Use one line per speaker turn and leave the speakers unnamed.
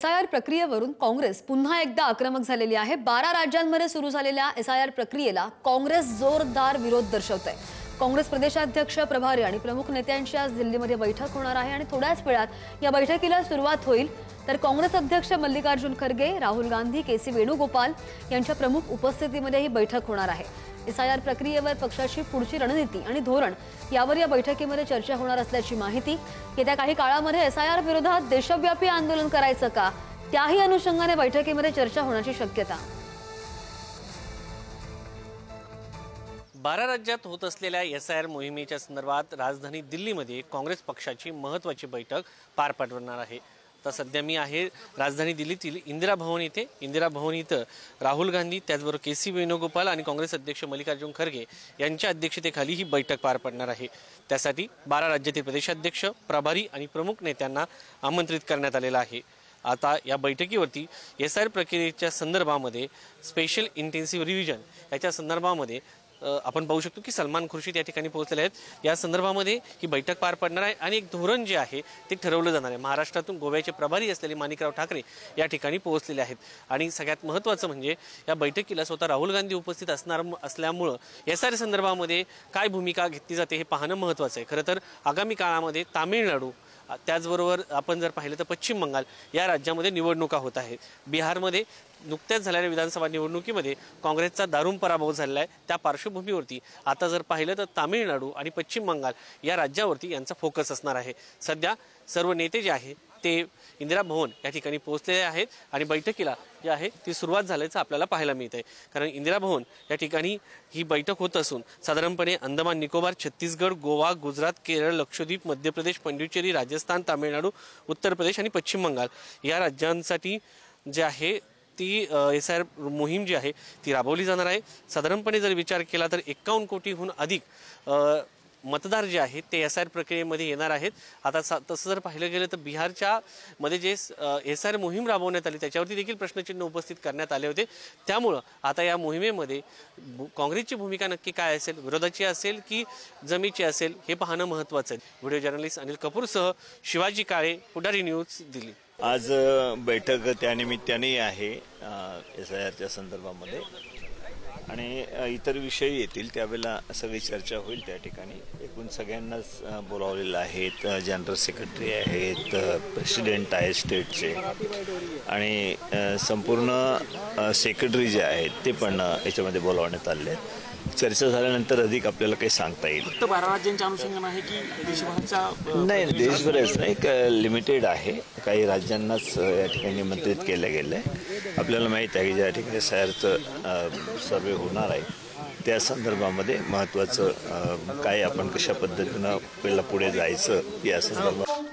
SIR प्रक्रियेवरून Congress पुन्हा एकदा आक्रमक झालेली आहे। 12 राज्यांमध्ये सुरू झालेल्या एसआयआर प्रक्रियेला काँग्रेस जोरदार विरोध दर्शवते। काँग्रेस प्रदेशाध्यक्ष, प्रभारी आणि प्रमुख नेत्यांची आज दिल्लीमध्ये बैठक होणार आहे आणि थोड्याच वेळात या बैठकीला सुरुवात होईल। तर काँग्रेस अध्यक्ष मल्लिकार्जुन खरगे, राहुल गांधी, के.सी. वेणुगोपाल यांच्या प्रमुख उपस्थितीमध्ये ही बैठक होणार आहे। एसआयआर प्रक्रियेवर पक्षाची पुढची रणनीती आणि धोरण यावर या बैठकीमध्ये चर्चा होणार असल्याची माहिती। येत्या काही काळामध्ये एसआयआर विरोधात देशव्यापी आंदोलन करायचं का, त्याही अनुषंगाने बैठकीमध्ये चर्चा होण्याची शक्यता।
12 राज्यात होत असलेल्या एसआयआर मोहिमेच्या संदर्भात राजधानी दिल्लीमध्ये काँग्रेस पक्षाची महत्त्वाची बैठक पार पडणार आहे। तर सध्या मी आहे राजधानी दिल्लीतील इंदिरा भवन इथे। इंदिरा भवन इथं राहुल गांधी, त्याचबरोबर के.सी. वेणुगोपाल आणि काँग्रेस अध्यक्ष मल्लिकार्जुन खरगे यांच्या अध्यक्षतेखाली ही बैठक पार पडणार आहे। त्यासाठी 12 राज्यातील प्रदेशाध्यक्ष, प्रभारी आणि प्रमुख नेत्यांना आमंत्रित करण्यात आलेलं आहे। आता या बैठकीवरती एसआयआर प्रक्रियेच्या संदर्भामध्ये स्पेशल इंटेन्सिव्ह रिव्हिजन याच्या संदर्भामध्ये आपण पाहू शकतो की सलमान खुर्शीद या ठिकाणी पोहोचलेले आहेत। या संदर्भामध्ये ही बैठक पार पडणार आहे आणि एक धोरण जे आहे ते ठरवलं जाणार आहे। महाराष्ट्रातून गोव्याचे प्रभारी असलेले माणिकराव ठाकरे या ठिकाणी पोहोचलेले आहेत आणि सगळ्यात महत्त्वाचं म्हणजे या बैठकीला स्वतः राहुल गांधी उपस्थित असल्यामुळे एसआयआर संदर्भामध्ये काय भूमिका घेतली जाते हे पाहणं महत्त्वाचं आहे। खरं तर आगामी काळामध्ये तामिळनाडू, त्याचबरोबर आपण जर पाहिलं तर पश्चिम बंगाल या राज्यामध्ये निवडणुका होत आहेत। बिहारमध्ये नुकत्याच झालेल्या विधानसभा निवडणुकीमध्ये काँग्रेसचा दारुण पराभव झालेला आहे। त्या पार्श्वभूमीवरती आता जर पाहिलं तर तामिळनाडू आणि पश्चिम बंगाल या राज्यावरती यांचा फोकस असणार आहे। सध्या सर्व नेते जे आहे ते इंदिरा भवन या ठिकाणी पोहोचलेले आहेत आणि बैठकीला जी आहे ती सुरुवात झाल्याचं आपल्याला पाहायला मिळतंय। कारण इंदिरा भवन या ठिकाणी ही बैठक होत असून साधारणपणे अंदमान निकोबार, छत्तीसगड, गोवा, गुजरात, केरळ, लक्षद्वीप, मध्य प्रदेश, पुडुचेरी, राजस्थान, तामिळनाडू, उत्तर प्रदेश आणि पश्चिम बंगाल या राज्यांसाठी जे आहे ती एसआयआर मोहीम जी आहे ती राबवली जाणार आहे। साधारणपणे जर विचार केला तर 51 कोटीहून अधिक मतदार जे आहेत ते एसआयआर प्रक्रियेमध्ये येणार आहेत। आता तसं जर पाहिलं गेलं तर बिहारच्या मध्ये जे एसआयआर मोहीम राबवण्यात आली त्याच्यावरती देखील प्रश्नचिन्ह उपस्थित करण्यात आले होते। त्यामुळं आता या मोहिमेमध्ये काँग्रेसची भूमिका नक्की काय असेल, विरोधाची असेल की जमीची असेल हे पाहणं महत्त्वाचं आहे। व्हिडिओ जर्नलिस्ट अनिल कपूरसह शिवाजी काळे, पुढारी न्यूज, दिल्ली।
आज बैठक त्यानिमित्ताने आहे एसआयआरच्या संदर्भामध्ये आणि इतर विषय येतील त्यावेळेला सगळी चर्चा होईल। त्या ठिकाणी एकूण सगळ्यांनाच बोलावलेलं आहेत। जनरल सेक्रेटरी आहेत, प्रेसिडेंट आहे स्टेटचे आणि संपूर्ण सेक्रेटरी जे आहेत ते पण याच्यामध्ये बोलावण्यात आले आहेत। चर्चा झाल्यानंतर अधिक आपल्याला काही सांगता येईल।
फक्त 12 राज्यांच्या अनुषंगाने आहे की देशभराच्या? नाही,
देशभरच नाही, लिमिटेड आहे। काही राज्यांनाच या ठिकाणी निमंत्रित केलं गेलं आहे। आपल्याला माहीत आहे की ज्या ठिकाणी एसआयआरचं सर्वे होणार आहे त्या संदर्भामध्ये महत्त्वाचं काय आपण कशा पद्धतीनं पहिला पुढे जायचं या संदर्भात